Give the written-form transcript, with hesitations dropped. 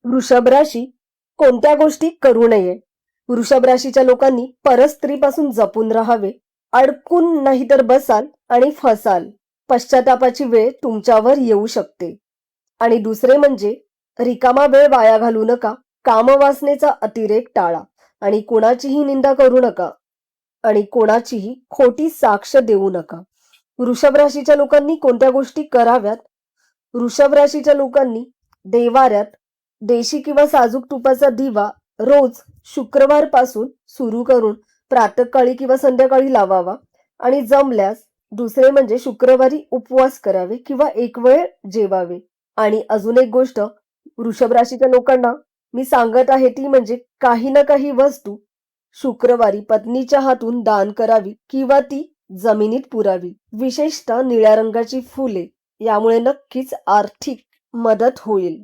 वृषभ राशी कोणत्या गोष्टी करू नये? वृषभ राशीच्या लोकांनी परस्त्रीपासून जपून राहावे. अडकून नाही तर बसाल आणि फसाल. पश्चातापाची वेळ तुमच्यावर येऊ शकते. आणि दुसरे म्हणजे रिकामा वेळ वाया घालू नका. कामवासनेचा अतिरेक टाळा आणि कोणाचीही निंदा करू नका आणि कोणाचीही खोटी साक्ष देऊ नका. वृषभ राशीच्या लोकांनी कोणत्या गोष्टी कराव्यात? वृषभ राशीच्या लोकांनी देवाऱ्यात देशी किंवा साजूक तुपाचा दिवा रोज शुक्रवार पासून सुरू करून प्रातःकाळी किंवा संध्याकाळी लावावा. आणि जमल्यास दुसरे म्हणजे शुक्रवारी उपवास करावे किंवा एक वेळ जेवावे. आणि अजून एक गोष्ट वृषभ राशीच्या लोकांना मी सांगत आहे ती म्हणजे काही ना काही वस्तू शुक्रवारी पत्नीच्या हातून दान करावी किंवा ती जमिनीत पुरावी. विशेषतः निळ्या रंगाची फुले, यामुळे नक्कीच आर्थिक मदत होईल.